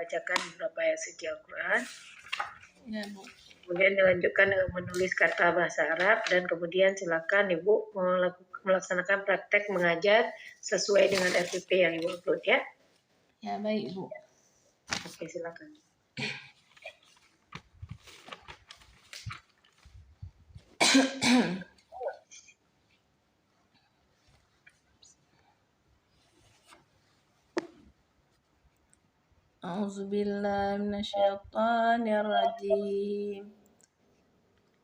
membacakan beberapa ayat suci Al-Quran. Ya, Bu. Kemudian dilanjutkan dengan menulis kata bahasa Arab, dan kemudian silakan Ibu melaksanakan praktek mengajar sesuai dengan RPP yang Ibu upload ya. Ya, baik, Bu. Oke, silakan. A'udzubillahi minasyaitonirrajim.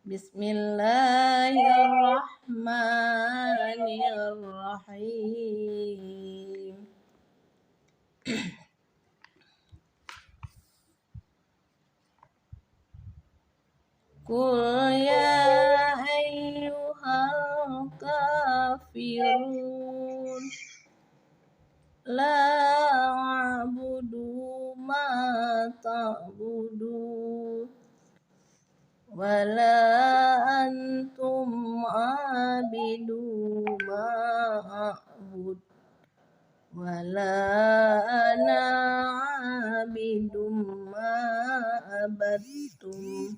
Bismillahirrahmanirrahim. Qul ya ayyuhal kafirun la a'budu ma ta'budu wala antum abidu ma a'bud wala ana abidum ma abattum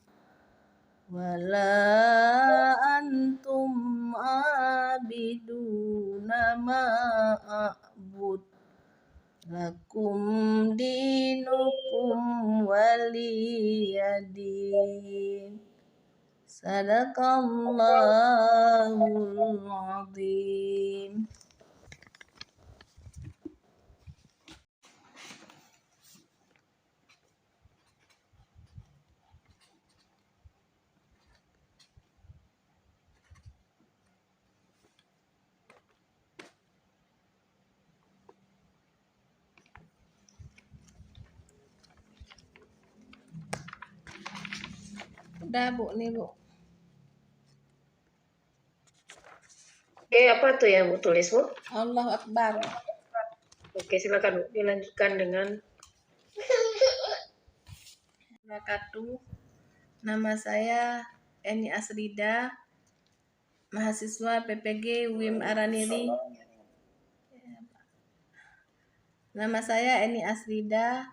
wala antum abiduna ma a'bud lakum dinukum waliyadin. Sadaqallahul azim. Udah, Bu, nih, Bu. Oke, apa tuh yang Bu tulis, Bu? Allahu Akbar. Oke, silakan Bu. Dilanjutkan dengan Wabarakatuh. Nama saya Eni Asrida, mahasiswa PPG UIM Araniri. Nama saya Eni Asrida,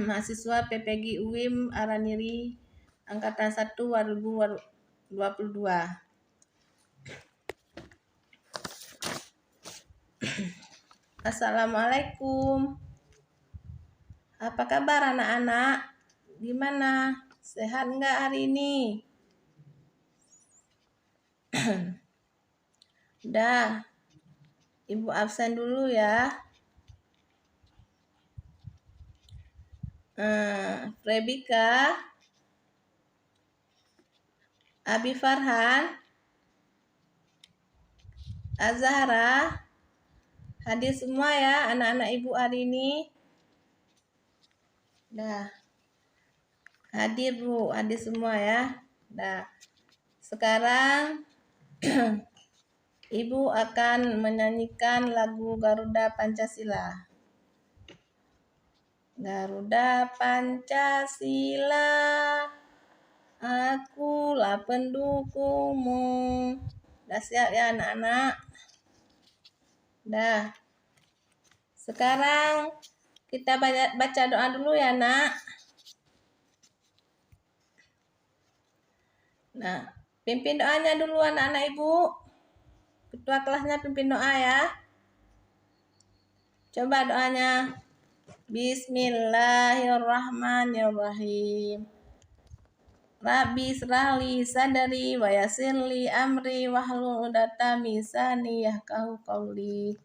mahasiswa PPG UIM Araniri, angkatan 1 2022. Assalamualaikum. Apa kabar anak-anak? Gimana? Sehat nggak hari ini? Udah, Ibu absen dulu ya. Rebika, Abi Farhan, Azahra, hadir semua ya anak-anak Ibu hari ini. Dah, hadir Bu, hadir semua ya. Dah, sekarang Ibu akan menyanyikan lagu Garuda Pancasila. Garuda Pancasila, akulah pendukungmu. Udah siap ya anak-anak? Dah. Sekarang kita baca doa dulu ya, Nak. Nah, pimpin doanya dulu anak-anak Ibu. Ketua kelasnya pimpin doa ya. Coba doanya. Bismillahirrahmanirrahim. Rabbi srahli sadri wa yassirli amri wahlul 'uqdatam min lisani yafqahu qawli.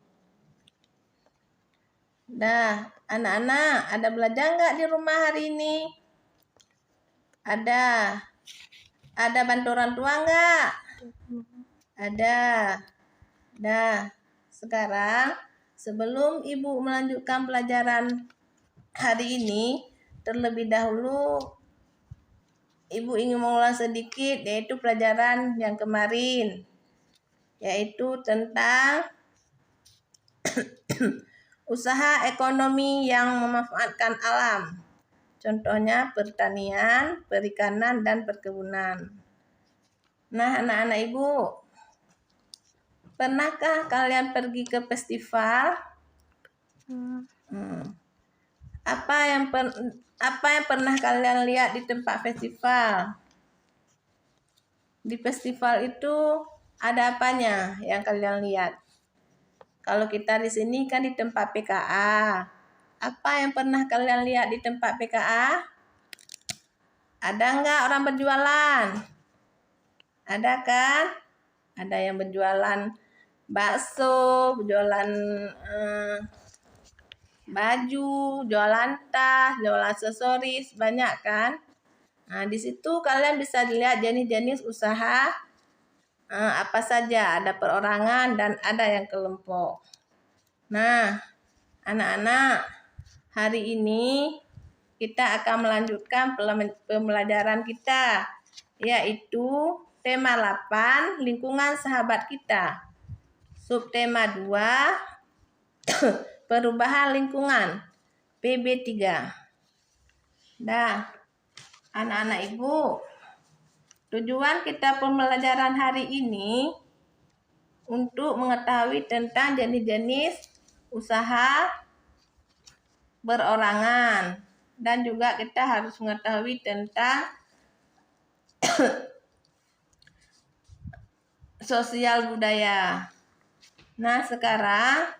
Dah, anak-anak, ada belajar nggak di rumah hari ini? Ada. Ada bantu orang tua nggak? Ada. Dah, sekarang sebelum Ibu melanjutkan pelajaran hari ini, terlebih dahulu Ibu ingin mengulang sedikit, yaitu pelajaran yang kemarin, yaitu tentang usaha ekonomi yang memanfaatkan alam. Contohnya pertanian, perikanan, dan perkebunan. Nah, anak-anak Ibu, pernahkah kalian pergi ke festival? Apa yang pernah kalian lihat di tempat festival? Di festival itu ada apanya yang kalian lihat? Kalau kita di sini kan di tempat PKA. Apa yang pernah kalian lihat di tempat PKA? Ada nggak orang berjualan? Ada kan? Ada yang berjualan bakso, berjualan baju, jualan tas, jualan aksesoris, banyak kan? Nah, di situ kalian bisa dilihat jenis-jenis usaha apa saja, ada perorangan dan ada yang kelompok. Nah, anak-anak, hari ini kita akan melanjutkan pembelajaran kita, yaitu tema 8, lingkungan sahabat kita. Subtema 2, perubahan lingkungan, PB3. Dah, anak-anak ibu, tujuan kita pembelajaran hari ini untuk mengetahui tentang jenis-jenis usaha berorangan. Dan juga kita harus mengetahui tentang sosial budaya. Nah, sekarang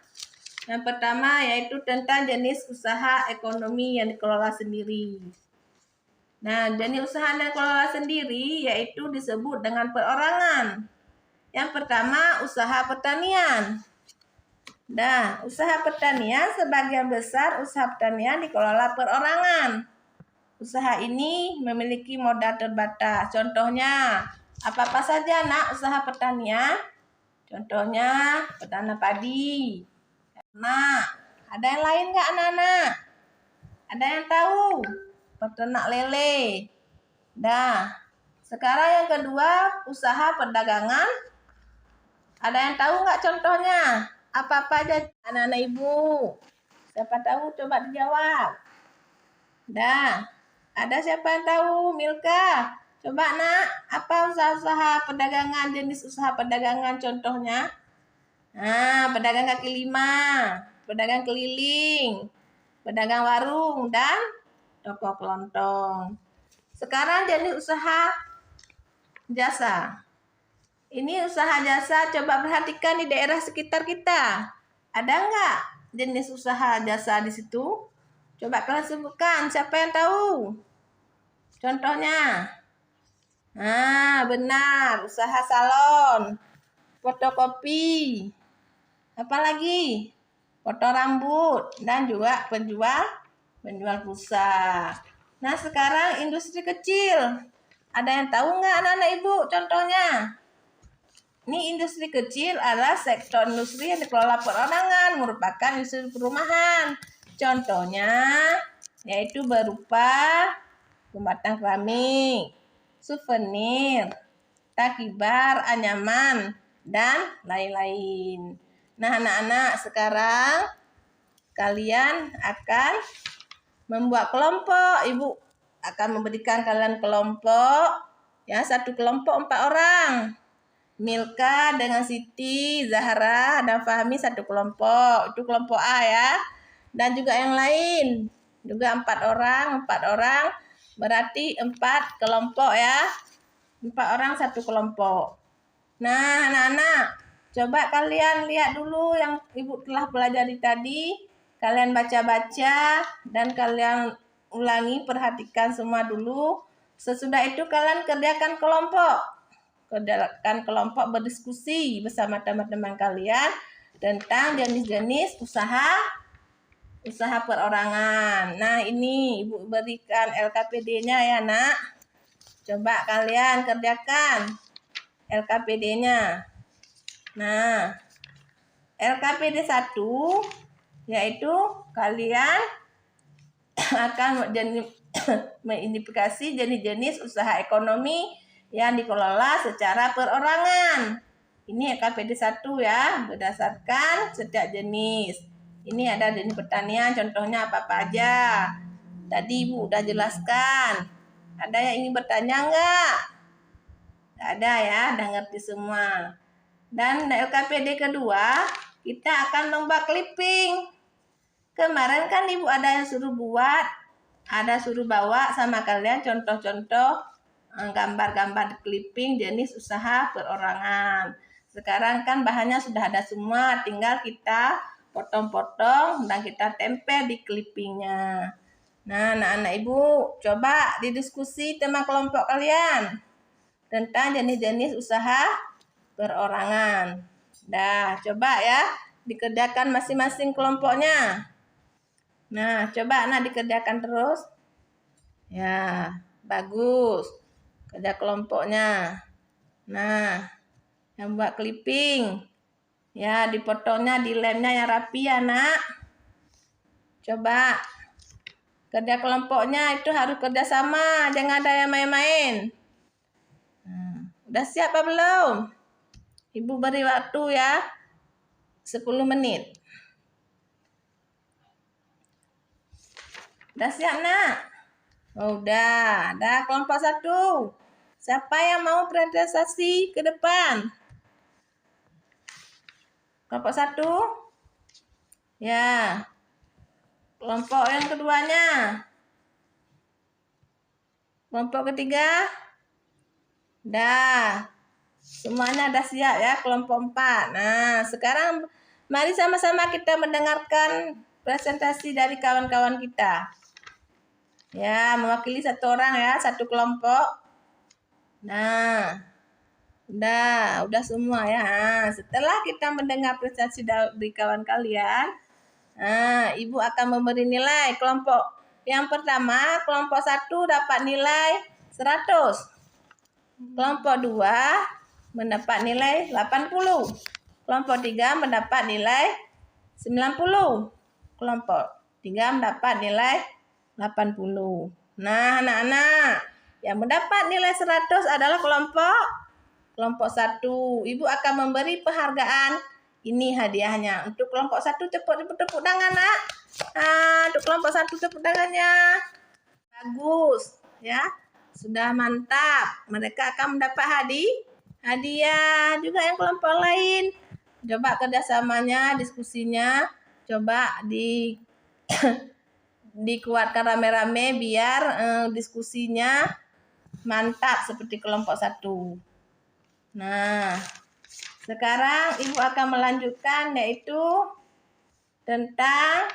yang pertama yaitu tentang jenis usaha ekonomi yang dikelola sendiri. Nah, jenis usaha yang dikelola sendiri yaitu disebut dengan perorangan. Yang pertama, usaha pertanian. Nah, usaha pertanian sebagian besar usaha pertanian dikelola perorangan. Usaha ini memiliki modal terbatas. Contohnya, apa-apa saja nak usaha pertanian? Contohnya, peternak padi. Nah, ada yang lain nggak anak-anak? Ada yang tahu? Peternak lele. Dah, sekarang yang kedua, usaha perdagangan. Ada yang tahu nggak contohnya? Apa-apa aja anak-anak ibu? Siapa tahu coba dijawab. Dah, ada siapa yang tahu? Milka, coba nak, apa usaha-usaha perdagangan, jenis usaha perdagangan contohnya? Nah, pedagang kaki lima, pedagang keliling, pedagang warung, dan toko kelontong. Sekarang jenis usaha jasa. Ini usaha jasa, coba perhatikan di daerah sekitar kita. Ada nggak jenis usaha jasa di situ? Coba kalian sebutkan, siapa yang tahu? Contohnya. Nah, benar, usaha salon, fotokopi, apa lagi? Foto rambut, dan juga penjual pulsa. Nah, sekarang industri kecil. Ada yang tahu nggak anak-anak ibu contohnya? Ini industri kecil adalah sektor industri yang dikelola perorangan, merupakan industri perumahan. Contohnya yaitu berupa pembatang keramik, souvenir, takibar, anyaman, dan lain-lain. Nah, anak-anak, sekarang kalian akan membuat kelompok. Ibu akan memberikan kalian kelompok. Ya, satu kelompok 4 orang. Milka dengan Siti, Zahra, dan Fahmi satu kelompok. Itu kelompok A ya. Dan juga yang lain. Juga 4 orang. Berarti 4 kelompok ya. 4 orang satu kelompok. Nah, anak-anak, coba kalian lihat dulu yang ibu telah pelajari tadi. Kalian baca-baca dan kalian ulangi, perhatikan semua dulu. Sesudah itu kalian kerjakan kelompok. Berdiskusi bersama teman-teman kalian tentang jenis-jenis usaha perorangan. Nah, ini ibu berikan LKPD-nya ya nak. Coba kalian kerjakan LKPD-nya. Nah, LKPD 1 yaitu kalian akan mengidentifikasi jenis-jenis usaha ekonomi yang dikelola secara perorangan. Ini LKPD 1 ya, berdasarkan setiap jenis. Ini ada jenis pertanian, contohnya apa-apa aja. Tadi ibu udah jelaskan. Ada yang ingin bertanya enggak? Ada ya, udah ngerti semua. Dan LKPD kedua, kita akan lomba clipping. Kemarin kan Ibu ada yang suruh buat, ada suruh bawa sama kalian contoh-contoh gambar-gambar clipping jenis usaha perorangan. Sekarang kan bahannya sudah ada semua, tinggal kita potong-potong dan kita tempel di clippingnya. Nah, anak-anak Ibu, coba didiskusi tema kelompok kalian tentang jenis-jenis usaha perorangan. Dah, coba ya dikerjakan masing-masing kelompoknya. Nah, coba anak dikerjakan terus. Ya, bagus. Kerja kelompoknya. Nah, yang buat clipping. Ya, dipotongnya, dilemnya yang rapi ya, Nak. Coba. Kerja kelompoknya itu harus kerja sama, jangan ada yang main-main. Nah, udah siap apa belum? Ibu beri waktu ya. 10 menit. Udah siap, Nak? Oh, udah. Dah kelompok 1. Siapa yang mau presentasi ke depan? Kelompok 1? Ya. Kelompok yang keduanya? Kelompok ketiga? Dah. Semuanya dah siap ya, kelompok 4. Nah, sekarang mari sama-sama kita mendengarkan presentasi dari kawan-kawan kita. Ya, mewakili satu orang ya, satu kelompok. Nah, udah semua ya. Nah, setelah kita mendengar presentasi dari kawan kalian, Ibu akan memberi nilai. Kelompok yang pertama, kelompok 1 dapat nilai 100. Kelompok 2 mendapat nilai 80. Kelompok 3 mendapat nilai 90. Kelompok 3 mendapat nilai 80. Nah, anak-anak, yang mendapat nilai 100 adalah kelompok 1. Ibu akan memberi penghargaan. Ini hadiahnya. Untuk kelompok 1 tepuk tangan, Nak. Untuk kelompok 1 tepuk tangannya. Bagus, ya. Sudah mantap. Mereka akan mendapat hadiah. Juga yang kelompok lain. Coba kerjasamanya, diskusinya. Coba dikuatkan rame-rame biar diskusinya mantap seperti kelompok 1. Nah, sekarang Ibu akan melanjutkan yaitu tentang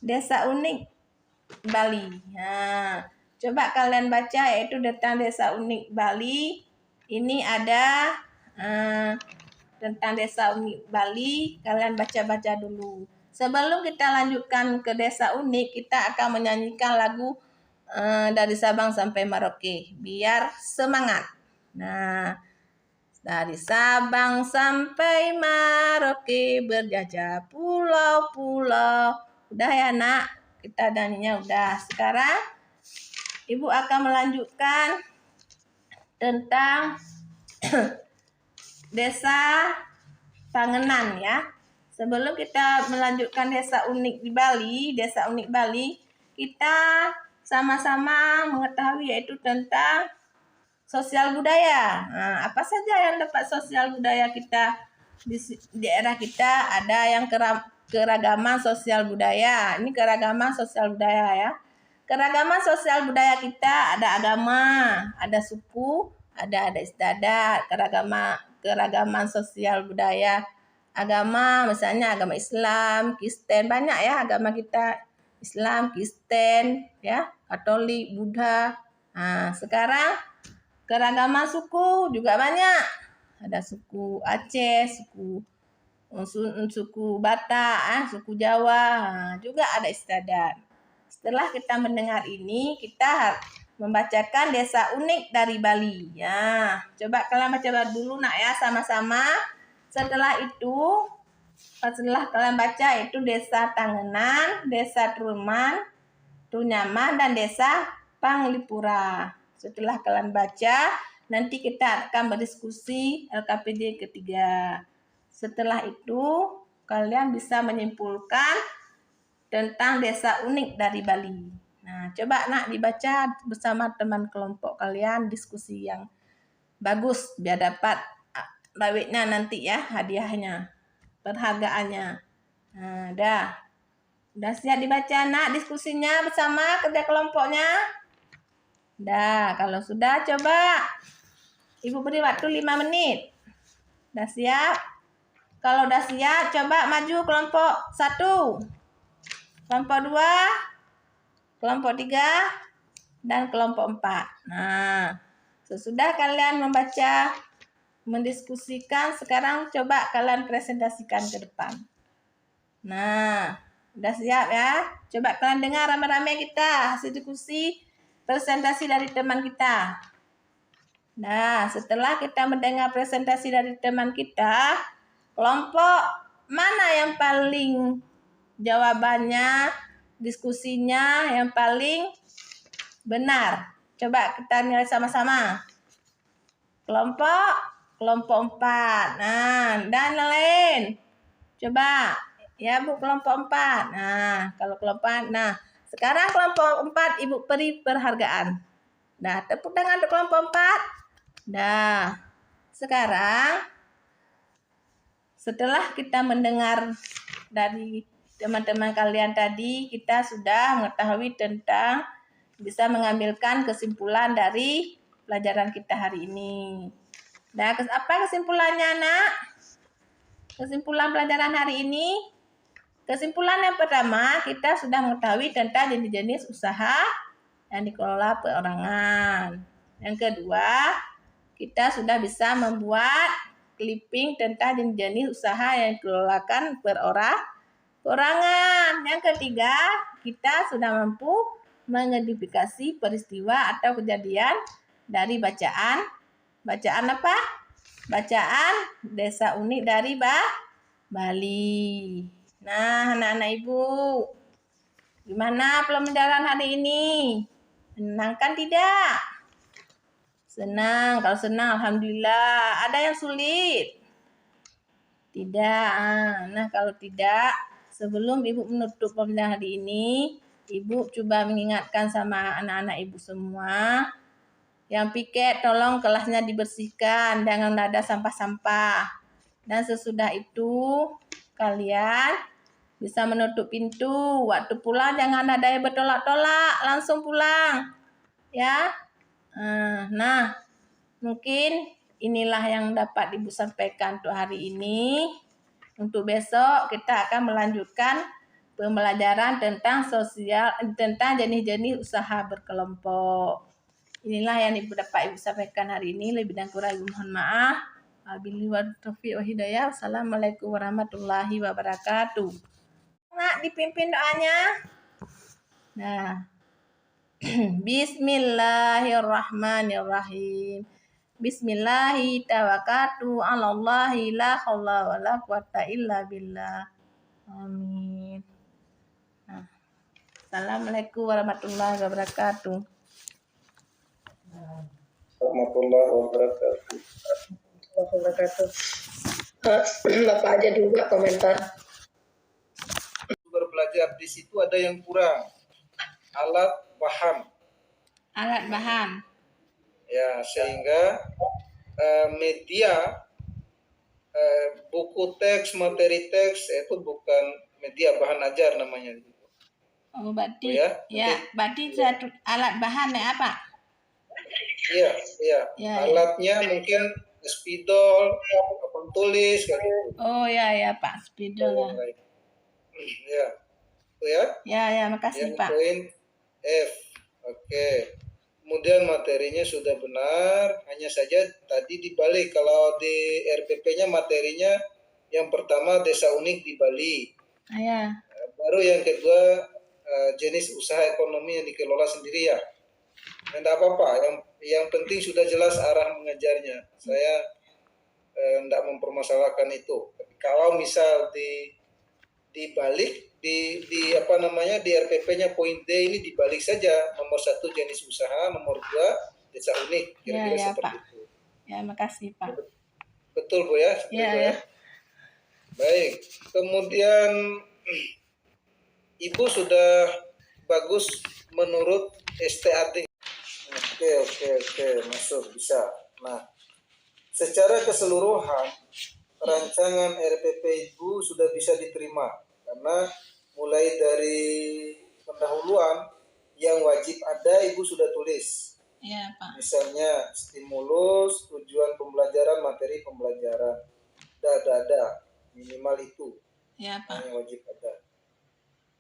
desa unik Bali. Nah, coba kalian baca yaitu tentang desa unik Bali. Ini ada tentang desa unik Bali. Kalian baca-baca dulu. Sebelum kita lanjutkan ke desa unik, kita akan menyanyikan lagu dari Sabang sampai Merauke. Biar semangat. Nah, dari Sabang sampai Merauke berjajah pulau-pulau. Udah ya, Nak? Kita nyanyinya udah. Sekarang Ibu akan melanjutkan tentang desa Tangenan ya. Sebelum kita melanjutkan desa unik Bali, kita sama-sama mengetahui yaitu tentang sosial budaya. Nah, apa saja yang dapat sosial budaya kita di daerah kita? Ada yang keragaman sosial budaya. Ini keragaman sosial budaya ya. Keragaman sosial budaya kita ada agama, ada suku, ada istiadat. Keragaman sosial budaya agama, misalnya agama Islam, Kristen, banyak ya agama kita. Islam, Kristen, ya, Katolik, Buddha. Nah, sekarang keragaman suku juga banyak. Ada suku Aceh, suku Batak, suku Jawa, juga ada istiadat. Setelah kita mendengar ini, kita membacakan desa unik dari Bali. Ya, coba kalian baca dulu nak ya sama-sama. Setelah kalian baca itu desa Tangenan, desa Truman, Tunyaman, dan desa Panglipura. Setelah kalian baca, nanti kita akan berdiskusi LKPD ketiga. Setelah itu, kalian bisa menyimpulkan tentang desa unik dari Bali. Nah, coba nak dibaca bersama teman kelompok kalian, diskusi yang bagus biar dapat rawitnya nanti ya, hadiahnya, penghargaannya. Nah, dah. Udah siap dibaca nak diskusinya bersama kerja kelompoknya? Udah, kalau sudah coba Ibu beri waktu 5 menit. Udah siap? Kalau udah siap coba maju kelompok 1, kelompok 2, kelompok 3, dan kelompok 4. Nah, sesudah kalian membaca, mendiskusikan, sekarang coba kalian presentasikan ke depan. Nah, udah siap ya? Coba kalian dengar rame-rame kita hasil diskusi presentasi dari teman kita. Nah, setelah kita mendengar presentasi dari teman kita, kelompok mana yang paling jawabannya, diskusinya yang paling benar? Coba kita nilai sama-sama. Kelompok 4. Nah, dan lain. Coba ya Bu, kelompok 4. Nah, kalau kelompok 4. Nah, sekarang kelompok 4 Ibu beri perhargaan. Nah, tepuk tangan untuk kelompok 4. Nah, sekarang setelah kita mendengar dari teman-teman kalian tadi, kita sudah mengetahui tentang bisa mengambilkan kesimpulan dari pelajaran kita hari ini. Nah, apa kesimpulannya, Nak? Kesimpulan pelajaran hari ini, kesimpulan yang pertama, kita sudah mengetahui tentang jenis-jenis usaha yang dikelola perorangan. Yang kedua, kita sudah bisa membuat clipping tentang jenis-jenis usaha yang dikelolakan perorangan. Yang ketiga, kita sudah mampu mengidentifikasi peristiwa atau kejadian dari bacaan apa? Bacaan desa unik dari Bali. Nah, anak-anak Ibu, gimana pembelajaran hari ini? Menyenangkan tidak? Senang. Kalau senang, alhamdulillah. Ada yang sulit? Tidak. Nah, kalau tidak, sebelum Ibu menutup pembelajaran hari ini, Ibu coba mengingatkan sama anak-anak Ibu semua. Yang piket, tolong kelasnya dibersihkan, jangan ada sampah-sampah. Dan sesudah itu, kalian bisa menutup pintu. Waktu pulang jangan ada yang bertolak-tolak, langsung pulang. Ya. Nah, mungkin inilah yang dapat Ibu sampaikan untuk hari ini. Untuk besok kita akan melanjutkan pembelajaran tentang jenis-jenis usaha berkelompok. Inilah yang Ibu dapat Ibu sampaikan hari ini. Lebih dan kurang Ibu mohon maaf. Wabillahi taufiq wa hidayah. Wassalamualaikum warahmatullahi wabarakatuh. Nak dipimpin doanya. Nah. Bismillahirrahmanirrahim. Bismillahi tawakkaltu 'alallahi la haula wala quwata illa billah. Amin. Nah. Assalamualaikum warahmatullahi wabarakatuh. Warahmatullahi wabarakatuh. Bapak aja dulu komentar. Belajar di situ ada yang kurang. Alat bahan. Ya, sehingga media buku teks, materi teks itu bukan media bahan ajar namanya. Oh, berarti berarti satu alat bahan apa? Iya. Alatnya mungkin spidol, papan tulis kayak gitu. Oh ya Pak, spidol. Ya. Itu ya. Ya, makasih Pak. Poin F. Oke. Kemudian materinya sudah benar, hanya saja tadi dibalik. Kalau di RPP-nya materinya yang pertama desa unik di Bali. Ya. Baru yang kedua jenis usaha ekonomi yang dikelola sendiri ya. Tidak apa-apa, yang penting sudah jelas arah mengajarnya. Saya tidak mempermasalahkan itu. Tapi kalau misal dibalik di RPP-nya poin D ini dibalik saja, nomor 1 jenis usaha, nomor 2 desa unik, kira-kira seperti Pak. itu. Ya, makasih Pak. Betul Bu ya? Ya. Baik, kemudian Ibu sudah bagus menurut STAT. Oke, masuk bisa. Nah, secara keseluruhan rancangan RPP Ibu sudah bisa diterima karena mulai dari pendahuluan yang wajib ada Ibu sudah tulis. Iya, Pak. Misalnya stimulus, tujuan pembelajaran, materi pembelajaran. Ada. Minimal itu Iya, Pak. yang wajib ada.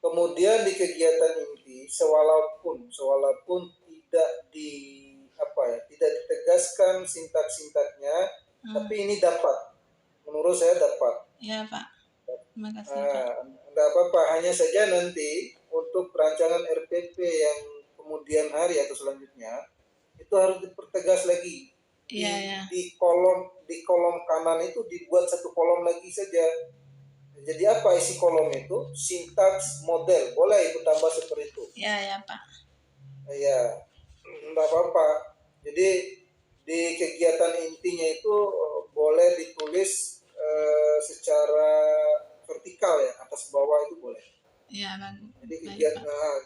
Kemudian di kegiatan inti, sewalaupun tidak ditegaskan sintak-sintaknya, tapi ini dapat. Menurut saya dapat. Iya, Pak. Terima kasih, Pak. Enggak apa-apa, hanya saja nanti untuk perancangan RPP yang kemudian hari atau selanjutnya itu harus dipertegas lagi. Iya. Di kolom kanan itu dibuat satu kolom lagi saja. Jadi apa isi kolom itu? Sintaks model. Boleh itu tambah seperti itu. Iya, Pak. Ya, enggak apa-apa. Jadi di kegiatan intinya itu boleh ditulis secara vertikal ya, atas bawah itu boleh. Iya, bagus. Jadi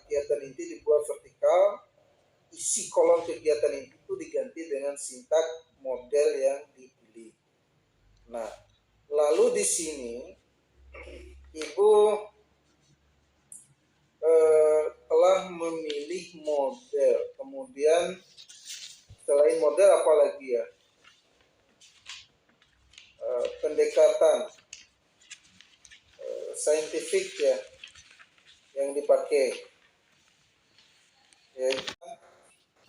kegiatan inti dibuat vertikal, isi kolom kegiatan inti itu diganti dengan sintak model yang dipilih. Nah, lalu di sini Ibu telah memilih model, kemudian selain model apa lagi ya? Pendekatan saintifik ya yang dipakai. Ya,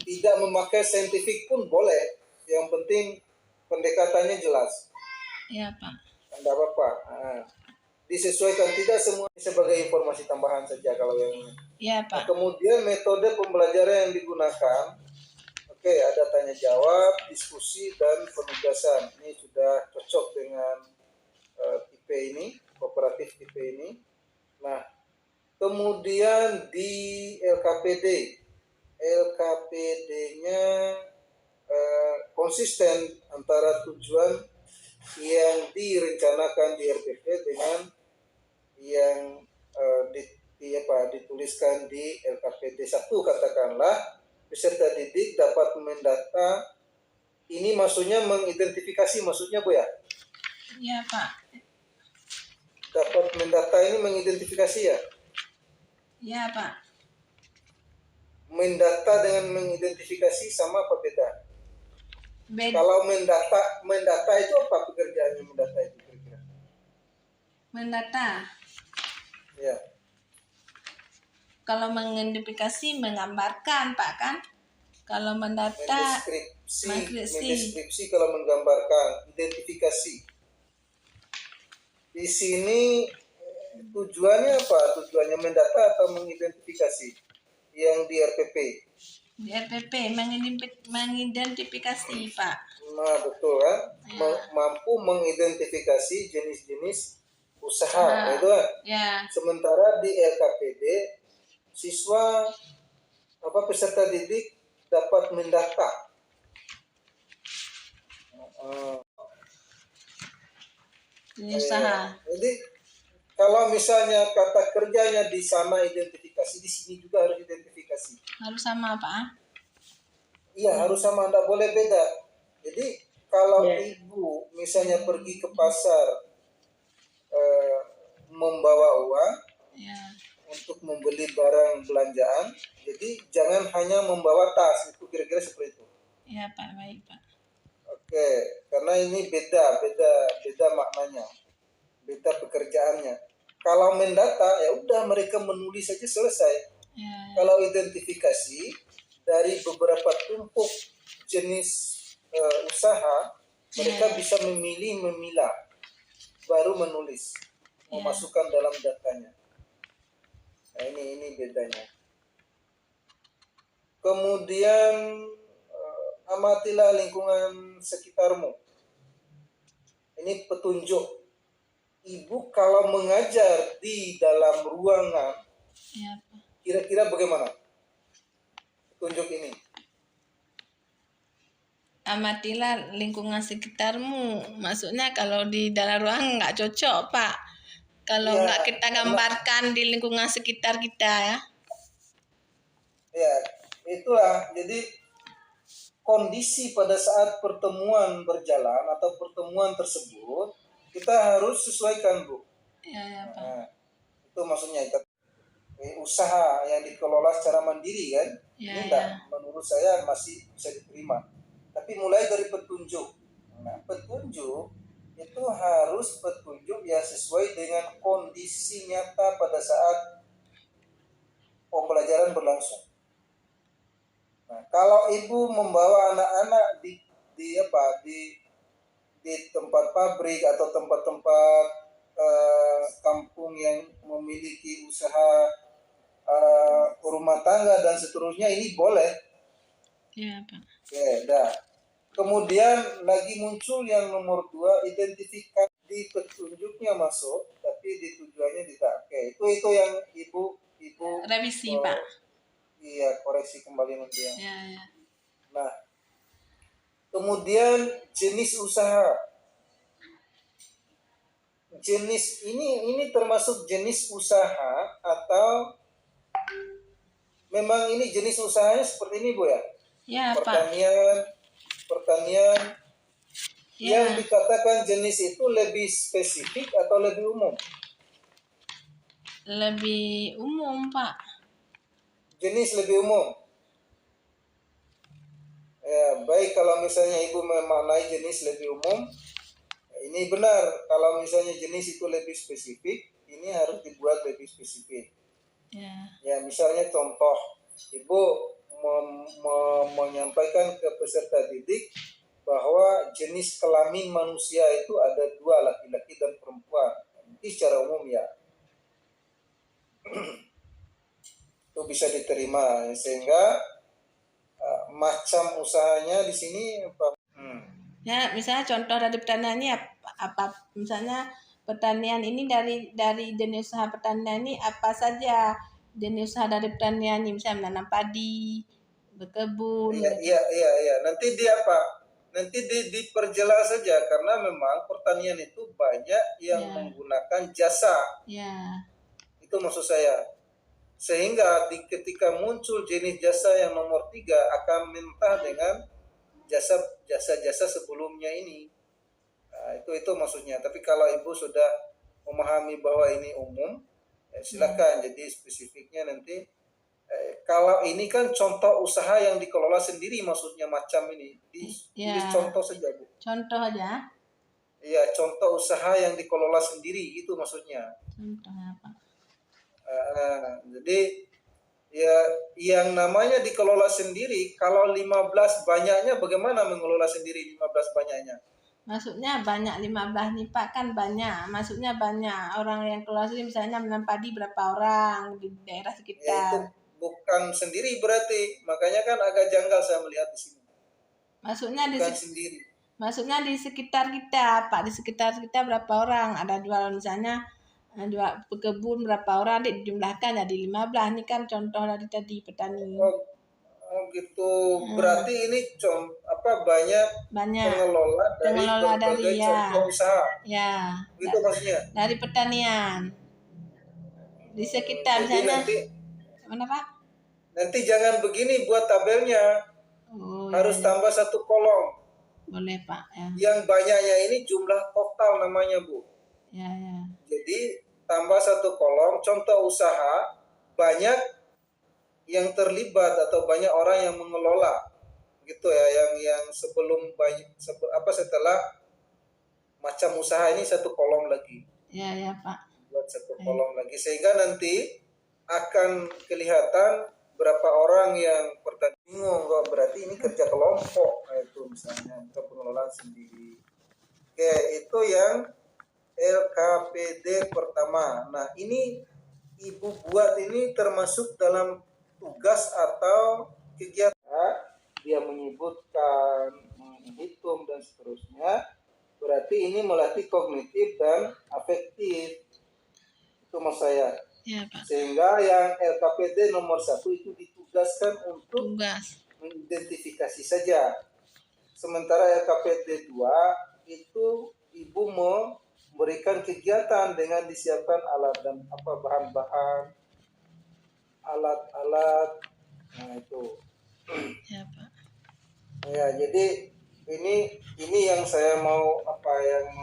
tidak memakai saintifik pun boleh, yang penting pendekatannya jelas. Iya, Pak. Tidak apa-apa. Disesuaikan, tidak semua sebagai informasi tambahan saja kalau yang ini. Iya, Pak. Nah, kemudian metode pembelajaran yang digunakan, oke, ada tanya jawab, diskusi, dan penugasan. Ini sudah cocok dengan tipe ini, kooperatif tipe ini. Nah, kemudian di LKPD-nya konsisten antara tujuan yang direncanakan di RPP dengan yang dituliskan di LKPD 1. Katakanlah peserta didik dapat mendata, ini maksudnya mengidentifikasi, maksudnya Bu ya? Iya, Pak. Dapat mendata ini mengidentifikasi ya? Iya, Pak. Mendata dengan mengidentifikasi sama apa beda? Beda. Kalau mendata itu apa pekerjaannya mendata itu kira-kira? Mendata. Ya. Kalau mengidentifikasi menggambarkan, Pak, kan? Kalau mendata Mendeskripsi kalau menggambarkan, identifikasi. Di sini tujuannya apa? Tujuannya mendata atau mengidentifikasi? Yang di RPP. Di RPP mengidentifikasi, Pak. Nah, betul kan? Ya. Mampu mengidentifikasi jenis-jenis usaha, itu kan? Ya. Sementara di LKPD siswa peserta didik dapat mendata. Usaha. Jadi kalau misalnya kata kerjanya di sana identifikasi, di sini juga harus identifikasi. Harus sama, Pak? Iya, harus sama, tidak boleh beda. Jadi kalau Ibu misalnya pergi ke pasar membawa uang untuk membeli barang belanjaan, jadi jangan hanya membawa tas, itu kira-kira seperti itu. Iya, Pak, baik, Pak. Oke, karena ini beda maknanya, beda pekerjaannya. Kalau mendata ya udah mereka menulis saja selesai. Ya. Kalau identifikasi dari beberapa tumpuk jenis usaha, mereka bisa memilah, baru menulis, memasukkan dalam datanya. Nah, ini bedanya. Kemudian amatilah lingkungan sekitarmu. Ini petunjuk. Ibu kalau mengajar di dalam ruangan, kira-kira bagaimana petunjuk ini? Amatilah lingkungan sekitarmu. Maksudnya kalau di dalam ruangan nggak cocok, Pak. Kalau nggak kita gambarkan di lingkungan sekitar kita ya. Ya, itulah. Jadi kondisi pada saat pertemuan berjalan atau pertemuan tersebut kita harus sesuaikan, Bu. Ya, Pak. Nah, itu maksudnya. usaha yang dikelola secara mandiri kan, Ya, ini ya. enggak, menurut saya masih bisa diterima. Tapi mulai dari petunjuk. Nah, petunjuk itu harus petunjuk yang sesuai dengan kondisi nyata pada saat pembelajaran berlangsung. Nah, kalau ibu membawa anak-anak di tempat pabrik atau tempat-tempat kampung yang memiliki usaha rumah tangga dan seterusnya, ini boleh. Ya, Pak. Oke, dah. Kemudian lagi muncul yang nomor 2, identifikasi di petunjuknya masuk, tapi di tujuannya tidak. Oke, itu yang ibu Revisi, Pak. iya, koreksi kembali nanti ya. Ya, ya. Nah, kemudian jenis usaha. Jenis ini termasuk jenis usaha atau memang ini jenis usahanya seperti ini Bu ya? Ya, Pak. Pertanian Ya. yang dikatakan jenis itu lebih spesifik atau lebih umum? Lebih umum, Pak. Jenis lebih umum. Ya, baik, kalau misalnya ibu memaknai jenis lebih umum, ini benar. Kalau misalnya jenis itu lebih spesifik, ini harus dibuat lebih spesifik. Ya. Ya, misalnya contoh, ibu menyampaikan ke peserta didik bahwa jenis kelamin manusia itu ada 2, laki-laki dan perempuan. Ini secara umum ya. Itu bisa diterima, sehingga macam usahanya di sini apa? Ya, misalnya contoh dari pertanian ini apa misalnya pertanian ini dari jenis usaha pertanian ini apa saja jenis usaha dari pertanian ini, misalnya menanam padi, berkebun. Iya. Nanti dia apa? Nanti diperjelas saja, karena memang pertanian itu banyak yang Ya. menggunakan jasa. Ya. Itu maksud saya. Sehingga ketika muncul jenis jasa yang nomor 3 akan mentah dengan jasa sebelumnya ini. Nah, itu maksudnya. Tapi kalau ibu sudah memahami bahwa ini umum, ya silakan. Jadi spesifiknya nanti. Kalau ini kan contoh usaha yang dikelola sendiri, maksudnya macam ini. Tulis contoh saja Bu. Contoh aja. Iya, contoh usaha yang dikelola sendiri, itu maksudnya. Contoh apa? Jadi ya yang namanya dikelola sendiri, kalau 15 banyaknya bagaimana mengelola sendiri 15 banyaknya? Maksudnya banyak 15 nih Pak, kan banyak. Maksudnya banyak orang yang kelola sendiri, misalnya menanam padi berapa orang di daerah Ya, sekitar. itu bukan sendiri berarti, makanya kan agak janggal saya melihat di sini. Maksudnya bukan sendiri. Maksudnya di sekitar kita, Pak, di sekitar kita berapa orang? Ada jual misalnya dua berkebun berapa orang dijumlahkan jadi 15. Ini kan contoh dari tadi petani. Oh gitu. Berarti ini banyak pengelola dari berbagai contoh usaha. Ya. Gitu maksudnya. Dari pertanian. Di sekitar Jadi misalnya. nanti Mana Pak? Nanti jangan begini buat tabelnya. Harus tambah 1 kolom. Boleh Pak ya. Yang banyaknya ini jumlah total namanya Bu. Ya. Jadi tambah 1 kolom contoh usaha, banyak yang terlibat atau banyak orang yang mengelola, gitu ya. Yang setelah macam usaha ini 1 kolom lagi. Ya Pak. Buat 1 kolom lagi, sehingga nanti akan kelihatan berapa orang yang bingung, kok berarti ini kerja kelompok. Nah, itu misalnya untuk pengelolaan sendiri. Oke, itu yang LKPD pertama. Nah, ini ibu buat ini termasuk dalam tugas atau kegiatan. Dia menyebutkan, menghitung dan seterusnya. Berarti ini melatih kognitif dan afektif. Itu maksud saya. Ya, Pak. Sehingga yang LKPD nomor 1 itu ditugaskan untuk mengidentifikasi saja. Sementara LKPD 2 itu ibu memberikan kegiatan dengan disiapkan alat dan bahan-bahan, alat-alat. Nah, itu. Ya, Pak. Ya, jadi ini yang saya mau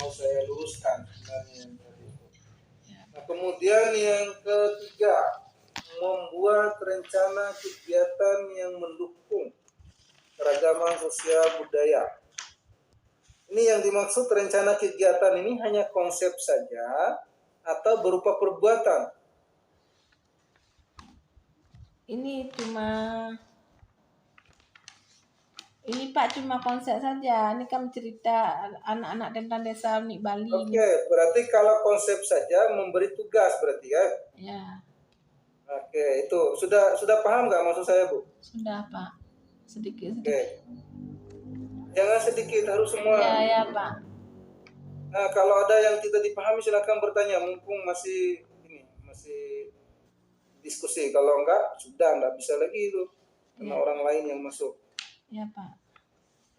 saya luruskan sebenarnya. Nah, kemudian yang ketiga, membuat rencana kegiatan yang mendukung keragaman sosial budaya. Ini yang dimaksud rencana kegiatan ini hanya konsep saja atau berupa perbuatan? Ini Pak cuma konsep saja. Ini kan cerita anak-anak tentang desa unik Bali. Oke, berarti kalau konsep saja memberi tugas berarti ya? Ya, Oke, itu sudah paham nggak maksud saya, Bu? sudah Pak. Sedikit. Oke. Jangan sedikit, harus semua. Ya Pak. Nah, kalau ada yang tidak dipahami silakan bertanya, mumpung masih diskusi. Kalau enggak, sudah enggak bisa lagi itu. Karena orang lain yang masuk. Ya Pak.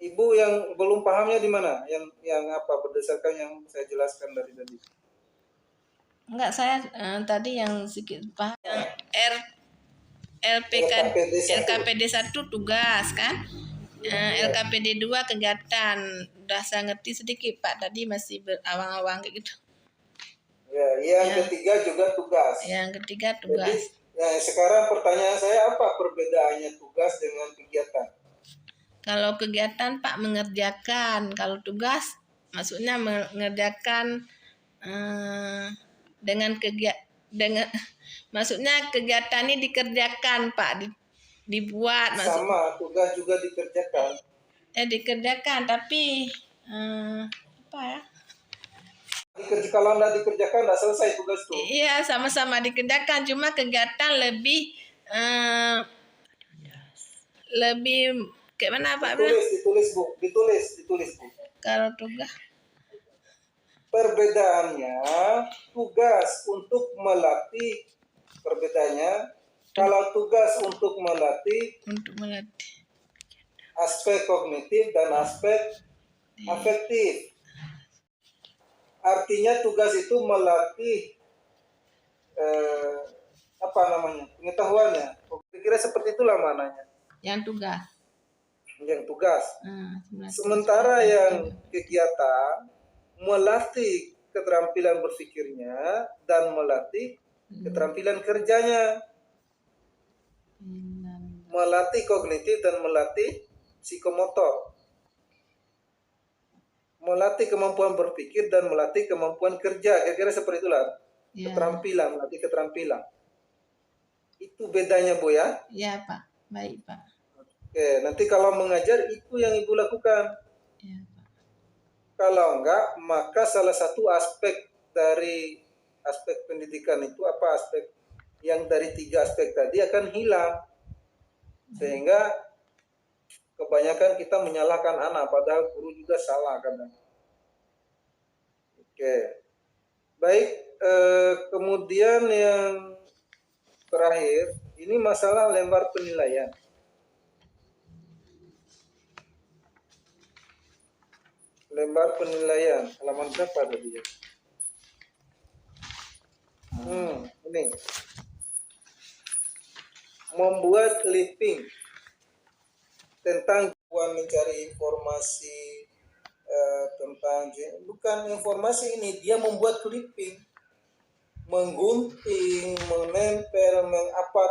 Ibu yang belum pahamnya di mana? Yang apa berdasarkan yang saya jelaskan dari tadi? Enggak, saya tadi yang sedikit paham. Yang LKPD 1 tugas kan? LKPD 2 kegiatan. Udah saya ngerti sedikit Pak, tadi masih berawang-awang kayak gitu. Ya, yang ketiga juga tugas. Yang ketiga tugas. Jadi, sekarang pertanyaan saya, apa perbedaannya tugas dengan kegiatan? Kalau kegiatan Pak mengerjakan, kalau tugas maksudnya mengerjakan maksudnya kegiatan ini dikerjakan Pak, dibuat sama tugas juga dikerjakan. Dikerjakan tapi apa ya? Kalau nggak dikerjakan nggak selesai tugas tuh. Iya, sama-sama dikerjakan, cuma kegiatan lebih kayak mana Pak? Ditulis Bu. Kalau tugas perbedaannya, tugas untuk melatih, perbedaannya kalau tugas untuk melatih aspek kognitif dan aspek afektif. Artinya tugas itu melatih pengetahuannya. Kira-kira seperti itulah maknanya. Yang tugas. Sementara yang kegiatan melatih keterampilan berpikirnya dan melatih keterampilan kerjanya. Melatih kognitif dan melatih psikomotor. Melatih kemampuan berpikir dan melatih kemampuan kerja. Kira-kira seperti itulah. Keterampilan, melatih keterampilan. Itu bedanya Bu ya? Iya Pak, baik Pak. Oke, nanti kalau mengajar itu yang Ibu lakukan. Iya Pak. Kalau enggak, maka salah satu aspek dari aspek pendidikan itu aspek yang dari 3 aspek tadi akan hilang. Sehingga kebanyakan kita menyalahkan anak, padahal guru juga salah kadang. Oke, baik. Kemudian yang terakhir, ini masalah lembar penilaian. Lembar penilaian, halaman berapa tadi ya? Ini. Membuat clipping tentang mencari informasi bukan informasi ini, dia membuat clipping, menggunting, menempel,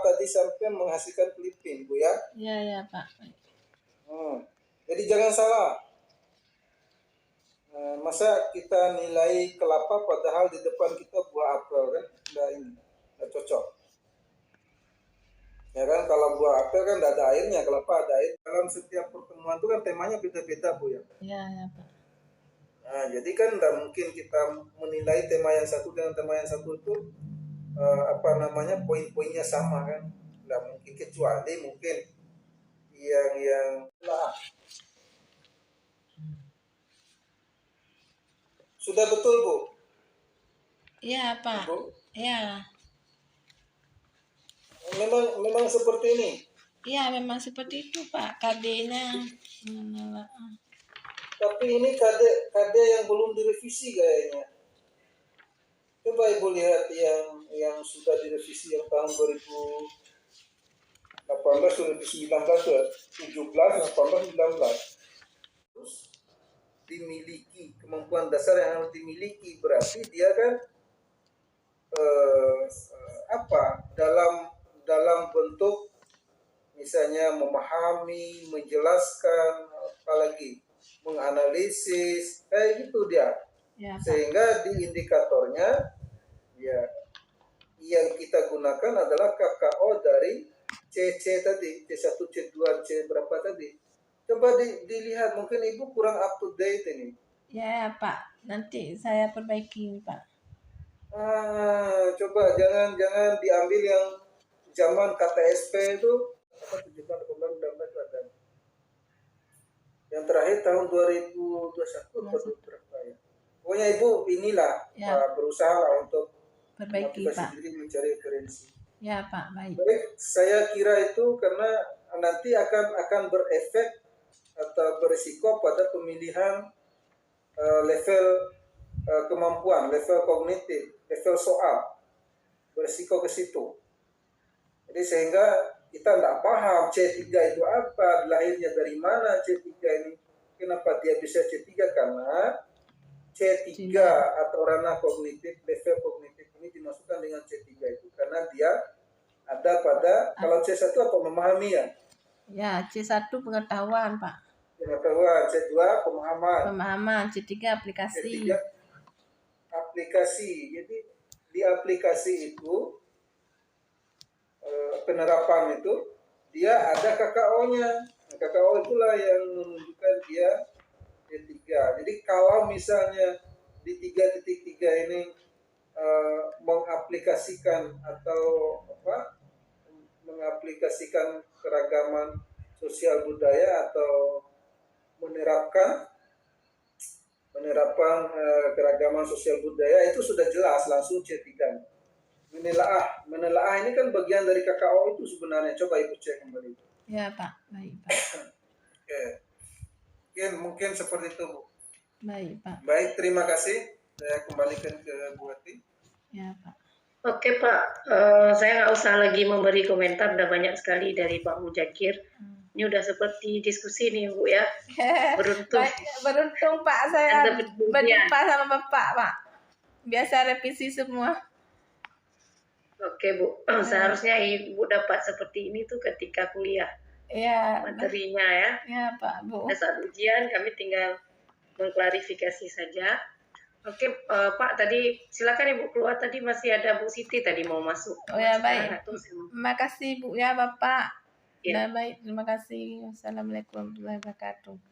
tadi sampai menghasilkan clipping, Bu ya? Iya Pak. Jadi jangan salah. Masa kita nilai kelapa padahal di depan kita buah apel kan? Nggak cocok. Ya kan, kalau buah apel kan nggak ada airnya, kelapa ada air. Dalam setiap pertemuan itu kan temanya beda-beda Bu ya? Iya Pak. Nah, jadi kan nggak mungkin kita menilai tema yang satu dengan tema yang satu itu poin-poinnya sama kan? Nggak mungkin, kecuali mungkin yang sudah betul Bu? Iya Pak. Iya. Memang seperti ini. Iya, memang seperti itu Pak. KD-nya. Tapi ini KD yang belum direvisi kayaknya. Coba Ibu lihat yang sudah direvisi yang tahun 2018, 2019, 17, 18, 19. Terus dimiliki, kemampuan dasar yang harus dimiliki, berarti dia kan misalnya memahami, menjelaskan, apalagi menganalisis, kayak gitu dia. Ya, Pak. Sehingga di indikatornya ya yang kita gunakan adalah KKO dari CC tadi, C1, C2, C berapa tadi. Coba dilihat, mungkin Ibu kurang up to date ini. Ya, Pak. Nanti saya perbaiki, Pak. Coba jangan diambil yang zaman KTSP itu apa 17 18 19 ada. Yang terakhir tahun 2021 atau berapa ya. Pokoknya Ibu inilah Ya. berusaha lah untuk Perbaiki, memotivasi Pak. diri mencari referensi. Ya, Pak. Baik. Baik, saya kira itu karena nanti akan berefek atau berisiko pada pemilihan level kemampuan, level kognitif, level soal, berisiko ke situ. Jadi sehingga kita tidak paham C3 itu apa, lahirnya dari mana C3 ini, kenapa dia bisa C3, karena C3 atau ranah kognitif, level kognitif ini dimasukkan dengan C3 itu karena dia ada pada, kalau C1 apa, memahami ya? Ya, C1 pengetahuan, Pak. Pengetahuan, C2 pemahaman. Pemahaman, C3 aplikasi. C3 aplikasi. Jadi di aplikasi itu penerapan itu dia ada KKO-nya. Nah, KKO itulah yang menunjukkan dia C3. Jadi kalau misalnya di 3.3 ini mengaplikasikan atau mengaplikasikan keragaman sosial budaya atau menerapkan keragaman sosial budaya, itu sudah jelas langsung C3. Menelaah ini kan bagian dari KKO itu sebenarnya. Coba Ibu cek kembali. Ya, Pak. Baik, Pak. Oke. Mungkin seperti itu, Bu. Baik, Pak. Baik, terima kasih. Saya kembalikan ke Bu Ati. Ya, Pak. Oke, Pak. Saya nggak usah lagi memberi komentar, udah banyak sekali dari Pak Muzakir. Ini udah seperti diskusi nih, Bu ya. Beruntung. Beruntung, Pak, saya berjumpa sama Bapak, Pak. Biasa revisi semua. Oke, Bu. Seharusnya Ibu dapat seperti ini tuh ketika kuliah. Iya. Materinya ya. Ya, Pak, Bu. Pada saat ujian kami tinggal mengklarifikasi saja. Oke, Pak, tadi silakan Ibu keluar, tadi masih ada Bu Siti tadi mau masuk. Oh ya, baik. Terima kasih, Bu ya, Bapak. Ya. Baik, terima kasih. Wassalamualaikum warahmatullahi wabarakatuh.